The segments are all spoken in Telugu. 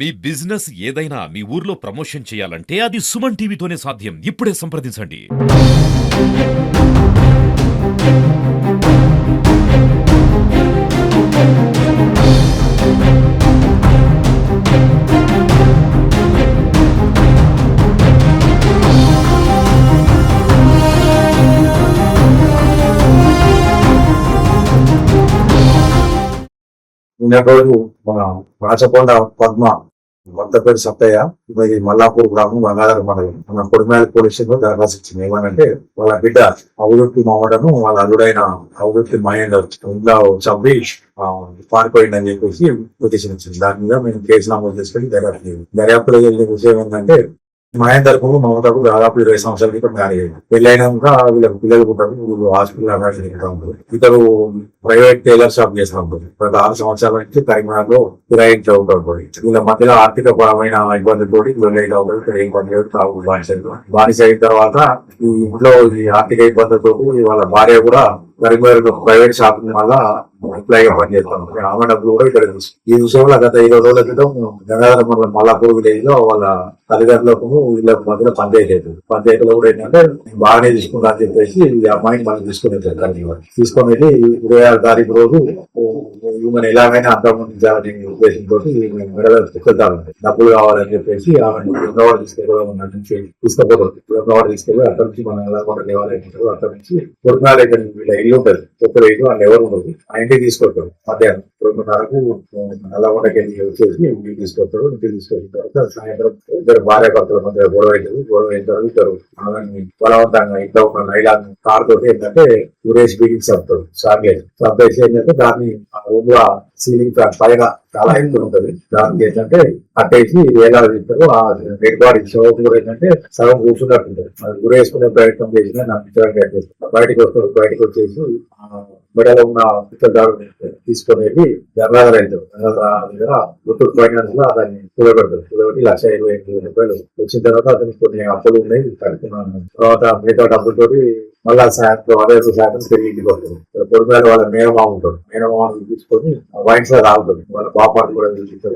మీ బిజినెస్ ఏదైనా మీ ఊర్లో ప్రమోషన్ చేయాలంటే అది సుమన్ టీవీతోనే సాధ్యం. ఇప్పుడే సంప్రదించండి. నిన్న రోజు మన రాచకొండ పద్మ భర్త పేరు సత్తయ్య, ఇది మల్లాపూర్ గ్రామం, గంగాధర మండలం, మన కొడిమేల పోలీస్ స్టేషన్ దరఖాస్తు ఇచ్చింది. ఏమనంటే వాళ్ళ బిడ్డ అవుదొట్టి మావడను వాళ్ళ అల్లుడైన అవుదొట్టి మహేందర్ ఇంట్లో చంపి పారిపోయిందని చెప్పేసి పిటిషన్ ఇచ్చింది. దాని మీద మేము కేసు నమోదు చేసుకుని దర్యాప్తులో వెళ్ళిన విషయం ఏంటంటే మహేందర్ కు మమతకు దాదాపు 20 సంవత్సరాల క్రితం మ్యారేజ్ అయింది. పెళ్ళైనాక వీళ్ళకి పిల్లలు ఉంటారు, వీళ్ళు హాస్పిటల్ అడ్మిట్ తింటూ ఉంటారు. ఇతరు ప్రైవేట్ టైలర్ షాప్ చేస్తూ ఉంటారు. గత 6 సంవత్సరాల నుంచి కరీంనగర్ లో కిరాయి ఇంట్లో ఉంటారు. వీళ్ళ మధ్యలో ఆర్థిక పరమైన ఇబ్బందులతో వీళ్ళు ఉంటారు. ఇక్కడ ఏం పని లేదు, తాగు బానిస అయిన తర్వాత ఈ ఇంట్లో ఈ ఆర్థిక ఇబ్బందులతో వాళ్ళ భార్య కూడా కరీంనగర్ ప్రైవేట్ షాపింగ్ వల్ల ఎంప్లాయ్ గా పనిచేస్తాను. ఆమె డబ్బులు కూడా ఇక్కడ ఈ విషయంలో గత 20 రోజుల క్రితం గంగాధర మండలం మల్లాపూర్ విలేజ్ లో వాళ్ళ తల్లిదండ్రులకు వీళ్ళ మధ్యన పంచాయతీలో కూడా ఏంటంటే బాగానే తీసుకుంటా అని చెప్పేసి ఈ అమ్మాయిని మనం తీసుకుని తీసుకొని 26 తారీఖు రోజు ఈమెను ఎలాగైనా అంతమందించాలని ఉద్దేశంతో మెడలు డబ్బులు కావాలని చెప్పేసి ఆమె రెండోవాడు తీసుకెళ్ళి అక్కడి నుంచి మనం ఎలా కూడా లేవాలంటారు. అక్కడి నుంచి కొడుకునాలు వీళ్ళ ఇల్లు ఉంటుంది, ఒక్కరు ఇల్లు వాళ్ళు ఎవరు ఉండదు. ఆ ఇంటికి తీసుకొస్తాడు. మధ్యాహ్నం 2:30కు నల్లగొండకి వెళ్ళి వచ్చేసి ఇంటికి తీసుకొస్తాడు. ఇంటికి తీసుకొచ్చిన తర్వాత సాయంత్రం ఇద్దరు భార్య భర్తల మధ్య గొడవ అయిన తర్వాత ఇద్దరు బలవంతంగా ఇంట్లో ఉన్న నైలాన్ కార్ తోటి ఏంటంటే సురేష్ బీడింగ్ చంపుతాడు. చంపేసి ఏంటంటే దాన్ని రూమ్ లో సీలింగ్ ఫ్యాన్ పైన చాలా ఎత్తు ఉంటుంది. దానికి ఏంటంటే కట్టేసి వేలాలు తీస్తారు. ఆ డెడ్ బాడీ శవం కూడా ఏంటంటే సగం కూర్చున్నట్టుంటది. అది గురేసుకునే ప్రయత్నం చేసినా నాకు పిచ్చర్ బయటకు వస్తాడు. బయటకు వచ్చేసి మెడలో ఉన్న పిచ్చదారు తీసుకొని వెళ్ళి గంగాధర వెళ్తాడు. దగ్గర గుంటూరు ఫైనాన్స్ లో దాన్ని కూడబెడతాడు. కూడబెట్టి 1,25,000 వచ్చిన తర్వాత అతనికి కొన్ని అప్పులు ఉన్నాయి కడుతున్నాను. తర్వాత మిగతా డబ్బులతోటి మళ్ళా సాయంత్రం 60% తిరిగి ఇంటికి వస్తుంది. పొడిమేల వాళ్ళ మేనమామ ఉంటాడు. మేనమామని తీసుకొని వైన్స్ లో తాగుతుంది. వాళ్ళ బాపాడు కూడా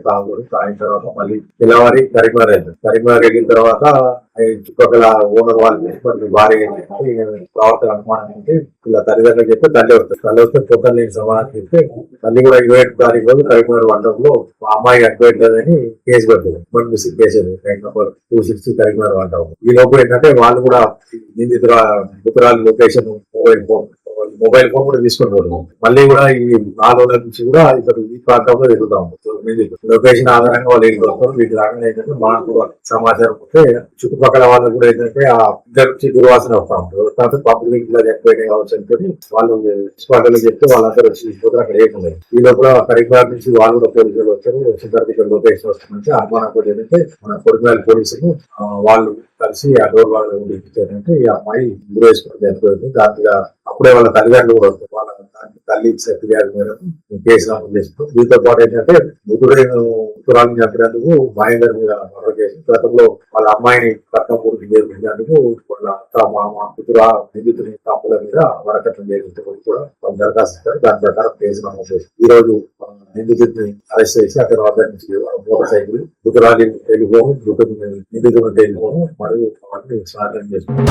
తాగుతుంది. తాగిన తర్వాత మళ్ళీ తెల్లవారి కరీంనగర్ వెళ్తాడు. కరీంనగర్ వెళ్ళిన తర్వాత చుట్టుపక్కల ఓనర్ వాళ్ళు భార్య ప్రవర్తన అనుమానం అంటే ఇలా తల్లిదండ్రులు చెప్తే తల్లి వస్తే పొద్దున్న లేని సమాధానం చెప్తే తల్లి కూడా 27 తారీఖు రోజు కరీంనగర్ వంటంలో అమ్మాయి అడ్వైట్లేదని కేసు పెడుతుంది. మిస్సింగ్ కేసు నెంబర్ 260 కరీంనగర్ వంటం. ఈ లోపు ఏంటంటే వాళ్ళు కూడా నిందితురాలు లొకేషన్ మొబైల్ ఫోన్ కూడా తీసుకుంటారు. మళ్ళీ కూడా ఈ 4 రోజుల నుంచి కూడా ఇతరు ఈ ప్రాంతంలో ఎదుగుతా ఉంటారు. లొకేషన్ ఆధారంగా వాళ్ళు వెళ్ళిపోతారు. వీటి రాగానే ఏంటంటే మాకు సమాచారం ఉంటే చుట్టుపక్కల వాళ్ళు కూడా ఏంటంటే ఆ ఇద్దరు నుంచి దుర్వాసన వస్తా ఉంటారు. తర్వాత పబ్లిక్ ఇలా చెప్పిపోయినాయి కావచ్చు అనుకుని వాళ్ళు మున్సిపాలిటీలో చెప్తే వాళ్ళందరూ వచ్చి తీసుకుంటారు. అక్కడ ఏముంది. ఈ లోపల కరీంనగర్ నుంచి వాళ్ళు కూడా పోలీసులు వచ్చారు. వచ్చిన తర్వాత ఇక్కడ లొకేషన్ వస్తుందంటే అనుమానం ఏంటంటే మన కొడిమేల పోలీసులు వాళ్ళు కలిసి ఆ డోర్ వాళ్ళు ఇచ్చారంటే ఈ అమ్మాయి గురేసుకుని చనిపోయింది. దాంట్లో అప్పుడే వాళ్ళ తల్లిదండ్రులు కూడా వస్తారు. వాళ్ళ తల్లి ఫిర్యాదు మేరకు కేసు నమోదు చేస్తారు. దీంతో పాటు ఏంటంటే ఉత్తరాలను చంపినందుకు మహేందర్ మీద మర్డర్ చేసి గతంలో వాళ్ళ అమ్మాయిని కట్నపూర్తి చేయించినందుకు వాళ్ళ అత్త మామ పుత్ర నిందితుని తప్పుల మీద వరకట్నం చేయించడం కూడా వాళ్ళు దరఖాస్తు ఇస్తారు. దాని ప్రకారం కేసు నమోదు చేసి ఈ రోజు నిందితుడిని అరెస్ట్ చేసి అతని వద్ద నుంచి మోటార్ సైకిల్ ఉత్తరాలి టెలిఫోన్ నిందితుని టెలిఫోన్ మరియు అవన్నీ సాధన చేస్తున్నారు.